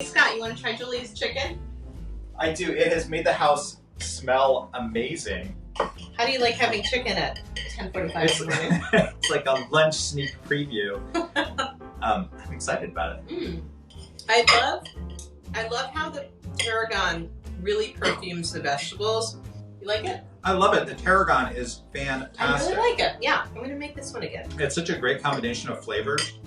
Scott, you want to try Julie's chicken? I do. It has made the house smell amazing. How do you like having chicken at 10:45 in the morning? It's like a lunch sneak preview. I'm excited about it. I love how the tarragon really perfumes the vegetables. You like it? I love it. The tarragon is fantastic. I really like it. Yeah, I'm going to make this one again. It's such a great combination of flavors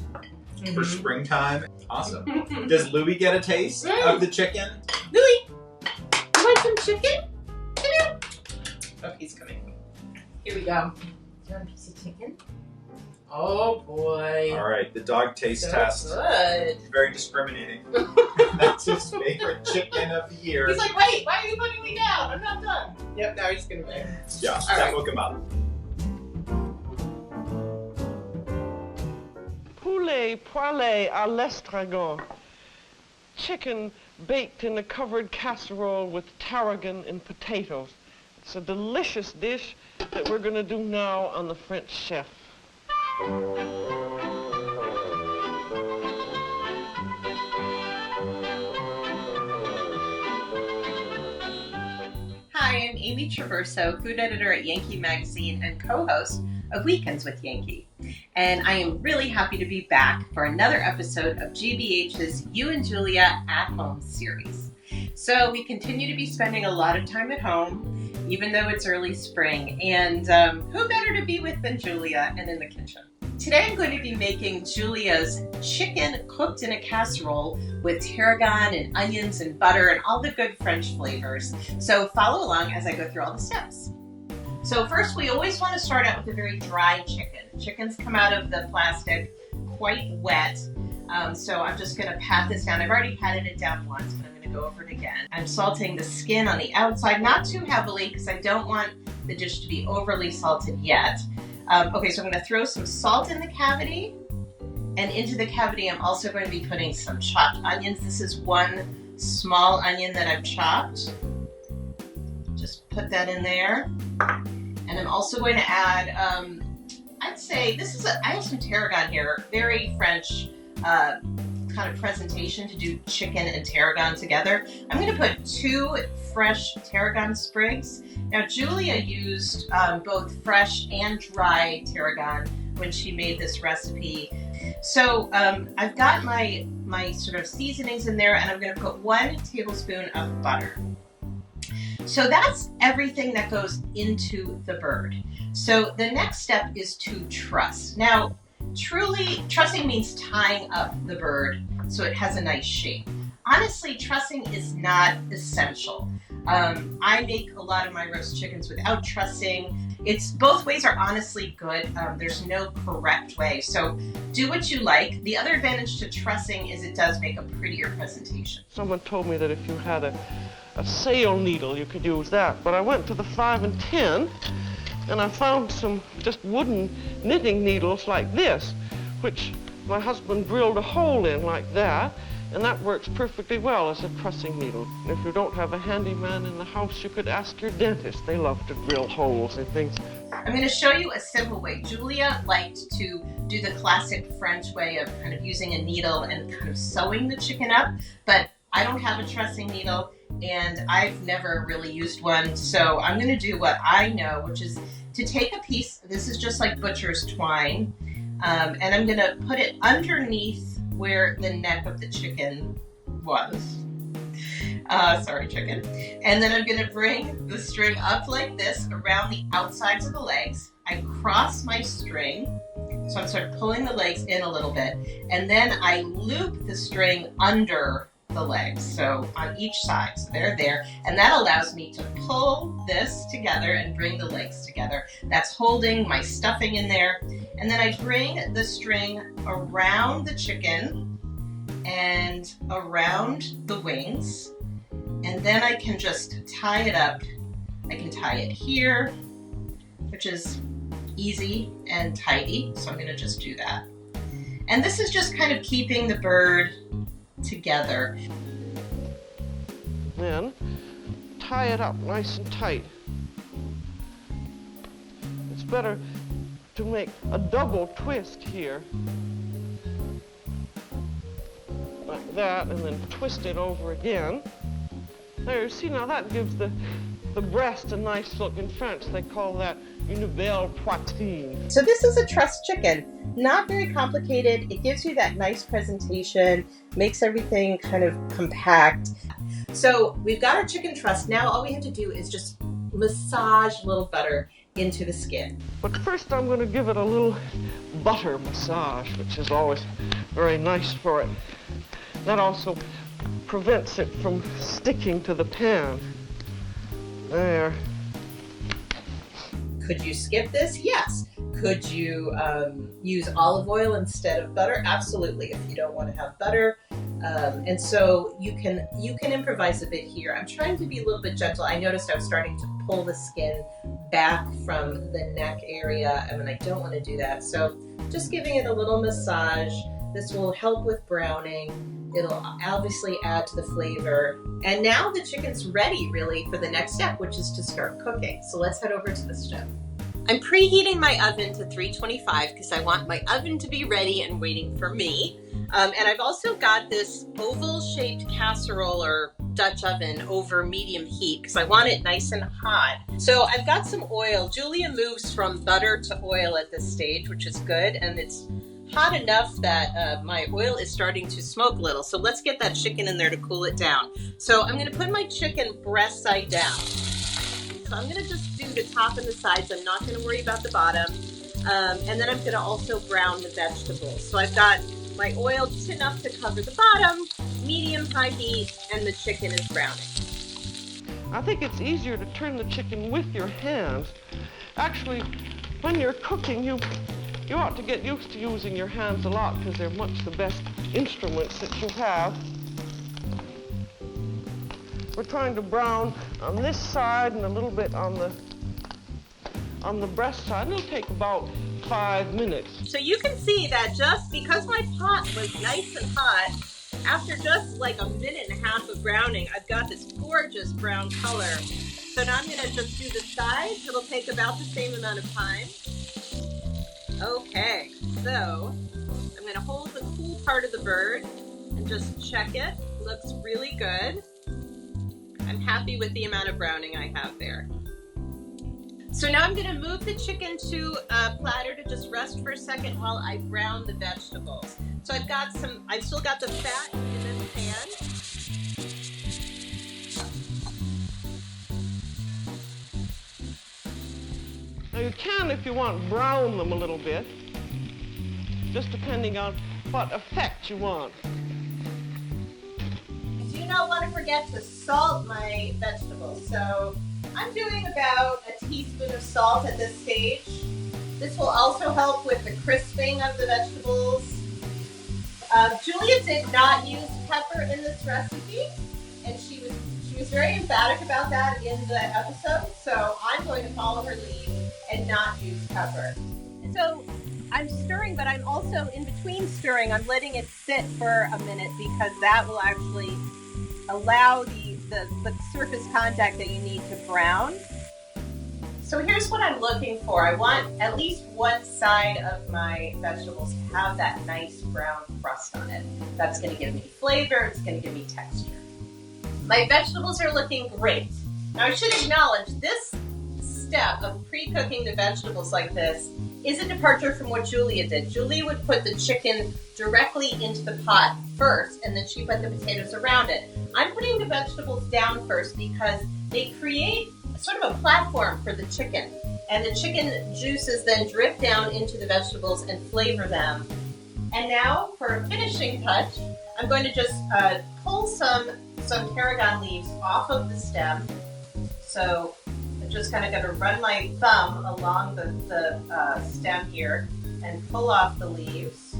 for springtime. Awesome. Does Louie get a taste of the chicken? Louie, you want some chicken? Come here. Oh, he's coming. Here we go. Do you want a piece of chicken? Oh boy. All right, the dog taste So test. good. Very discriminating. That's his favorite chicken of the year. He's like, wait, why are you putting me down? I'm not done. Yep, now he's gonna be. Yeah, All that right. woke him up. Poulet poêlé à l'estragon. Chicken baked in a covered casserole with tarragon and potatoes. It's a delicious dish that we're going to do now on the French chef. Hi, I'm Amy Traverso, food editor at Yankee Magazine and co-host of Weekends with Yankee. And I am really happy to be back for another episode of GBH's You and Julia at Home series. So we continue to be spending a lot of time at home, even though it's early spring. And who better to be with than Julia and in the kitchen? Today I'm going to be making Julia's chicken cooked in a casserole with tarragon and onions and butter and all the good French flavors. So follow along as I go through all the steps. So first, we always want to start out with a very dry chicken. Chickens come out of the plastic quite wet, so I'm just going to pat this down. I've already patted it down once, but I'm going to go over it again. I'm salting the skin on the outside, not too heavily because I don't want the dish to be overly salted yet. Okay, so I'm going to throw some salt in the cavity, and into the cavity I'm also going to be putting some chopped onions. This is one small onion that I've chopped. Just put that in there. And I'm also going to add, I'd say, I have some tarragon here, very French kind of presentation to do chicken and tarragon together. I'm going to put 2 fresh tarragon sprigs. Now, Julia used both fresh and dry tarragon when she made this recipe. So I've got my sort of seasonings in there, and I'm going to put 1 tablespoon of butter. So that's everything that goes into the bird. So the next step is to truss. Now, trussing means tying up the bird so it has a nice shape. Honestly, trussing is not essential. I make a lot of my roast chickens without trussing. Both ways are honestly good. There's no correct way. So do what you like. The other advantage to trussing is it does make a prettier presentation. Someone told me that if you had a sail needle, you could use that. But I went to the 5 and 10, and I found some just wooden knitting needles like this, which my husband drilled a hole in like that, and that works perfectly well as a trussing needle. And if you don't have a handyman in the house, you could ask your dentist. They love to drill holes and things. I'm going to show you a simple way. Julia liked to do the classic French way of kind of using a needle and kind of sewing the chicken up, but I don't have a trussing needle, and I've never really used one, so I'm going to do what I know, which is to take a piece, this is just like butcher's twine, and I'm going to put it underneath where the neck of the chicken was. Sorry, chicken. And then I'm going to bring the string up like this around the outsides of the legs. I cross my string, so I'm sort of pulling the legs in a little bit, and then I loop the string under the legs, so on each side, so they're there, and that allows me to pull this together and bring the legs together. That's holding my stuffing in there, and then I bring the string around the chicken and around the wings, and then I can just tie it up. I can tie it here, which is easy and tidy, so I'm going to just do that. And this is just kind of keeping the bird together. Then tie it up nice and tight. It's better to make a double twist here. like that, and then twist it over again. There, see, now that gives the breast a nice look. In French, they call that une belle poitrine. So this is a trussed chicken. Not very complicated. It gives you that nice presentation, makes everything kind of compact. So we've got our chicken trussed. Now all we have to do is just massage a little butter into the skin. But first I'm going to give it a little butter massage, which is always very nice for it. That also prevents it from sticking to the pan. There. Could you skip this? Yes. Could you use olive oil instead of butter? Absolutely, if you don't want to have butter. And so you can improvise a bit here. I'm trying to be a little bit gentle. I noticed I was starting to pull the skin back from the neck area, and I don't want to do that. So just giving it a little massage. This will help with browning. It'll obviously add to the flavor. And now the chicken's ready really for the next step, which is to start cooking. So let's head over to the stove. I'm preheating my oven to 325 because I want my oven to be ready and waiting for me. And I've also got this oval-shaped casserole or Dutch oven over medium heat because I want it nice and hot. So I've got some oil. Julia moves from butter to oil at this stage, which is good. And it's hot enough that my oil is starting to smoke a little. So let's get that chicken in there to cool it down. So I'm going to put my chicken breast side down. So I'm going to just do the top and the sides. I'm not going to worry about the bottom. And then I'm going to also brown the vegetables. So I've got my oil just enough to cover the bottom, medium-high heat, and the chicken is browning. I think it's easier to turn the chicken with your hands. Actually, when you're cooking, you ought to get used to using your hands a lot because they're much the best instruments that you have. We're trying to brown on this side and a little bit on the breast side. It'll take about 5 minutes. So you can see that just because my pot was nice and hot, after just like a minute and a half of browning, I've got this gorgeous brown color. So now I'm going to just do the sides. It'll take about the same amount of time. Okay, so I'm going to hold the cool part of the bird and just check it. Looks really good. I'm happy with the amount of browning I have there. So now I'm going to move the chicken to a platter to just rest for a second while I brown the vegetables. So I've still got the fat in this pan. Now you can, if you want, brown them a little bit, just depending on what effect you want. I do not want to forget to salt my vegetables. So I'm doing about a teaspoon of salt at this stage. This will also help with the crisping of the vegetables. Julia did not use pepper in this recipe, and she was very emphatic about that in the episode. So I'm going to follow her lead and not use pepper. So I'm stirring, but I'm also in between stirring. I'm letting it sit for a minute because that will actually allow the surface contact that you need to brown. So here's what I'm looking for. I want at least one side of my vegetables to have that nice brown crust on it. That's going to give me flavor. It's going to give me texture. My vegetables are looking great. Now I should acknowledge this step of pre-cooking the vegetables like this is a departure from what Julia did. Julia would put the chicken directly into the pot first, and then she put the potatoes around it. I'm putting the vegetables down first because they create sort of a platform for the chicken, and the chicken juices then drip down into the vegetables and flavor them. And now for a finishing touch, I'm going to just pull some tarragon leaves off of the stem. So I'm just kind of going to run my thumb along the stem here and pull off the leaves.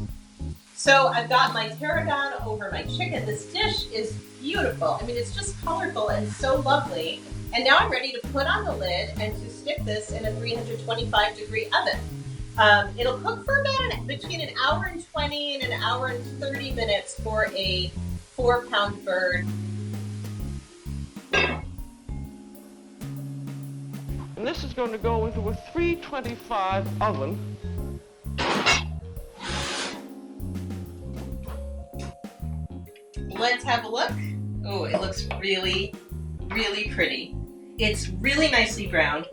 So I've got my tarragon over my chicken. This dish is beautiful. I mean, it's just colorful and so lovely. And now I'm ready to put on the lid and to stick this in a 325-degree oven. It'll cook for about between an hour and 20 and an hour and 30 minutes for a 4-pound bird. And this is going to go into a 325 oven. let's have a look. Oh, it looks really, really pretty. It's really nicely browned,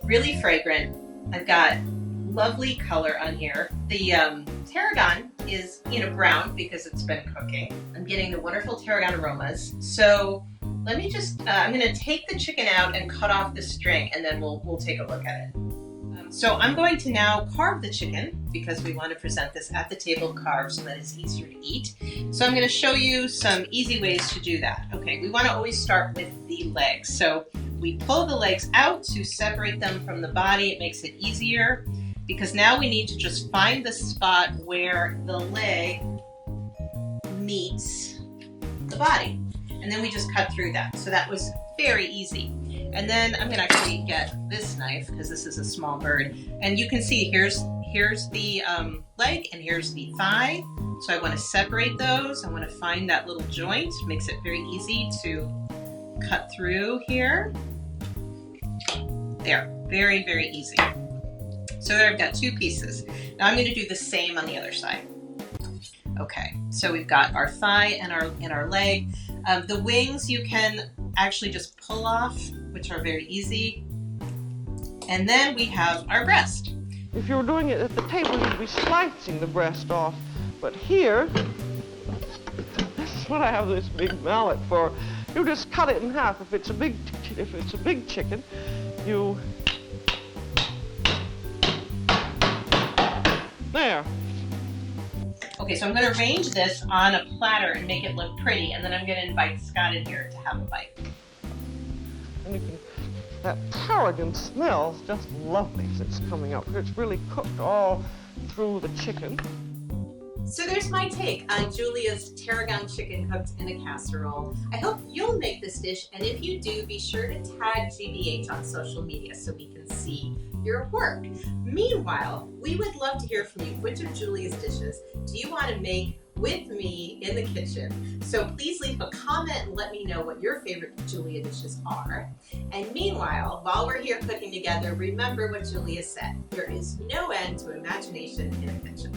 really fragrant. I've got lovely color on here. The tarragon is, brown because it's been cooking. I'm getting the wonderful tarragon aromas. So let me just, I'm gonna take the chicken out and cut off the string, and then we'll take a look at it. So I'm going to now carve the chicken because we want to present this at the table carved so that it's easier to eat. So I'm going to show you some easy ways to do that. Okay, we want to always start with the legs. So we pull the legs out to separate them from the body. It makes it easier because now we need to just find the spot where the leg meets the body. And then we just cut through that. So that was very easy. And then I'm going to actually get this knife because this is a small bird. And you can see here's the leg and here's the thigh. So I want to separate those. I want to find that little joint. Makes it very easy to cut through here. There, very, very easy. So there I've got two pieces. Now I'm going to do the same on the other side. Okay, so we've got our thigh and our leg. The wings you can actually just pull off, which are very easy. And then we have our breast. If you were doing it at the table, you'd be slicing the breast off. But here, this is what I have this big mallet for. You just cut it in half. If it's a big chicken, you there. Okay, so I'm going to arrange this on a platter and make it look pretty, and then I'm going to invite Scott in here to have a bite. And that tarragon smells just lovely as it's coming up. It's really cooked all through the chicken. So there's my take on Julia's tarragon chicken cooked in a casserole. I hope you'll make this dish, and if you do, be sure to tag GBH on social media so we can see your work. Meanwhile, we would love to hear from you. Which of Julia's dishes do you want to make with me in the kitchen? So please leave a comment and let me know what your favorite Julia dishes are. And meanwhile, while we're here cooking together, remember what Julia said. There is no end to imagination in a kitchen.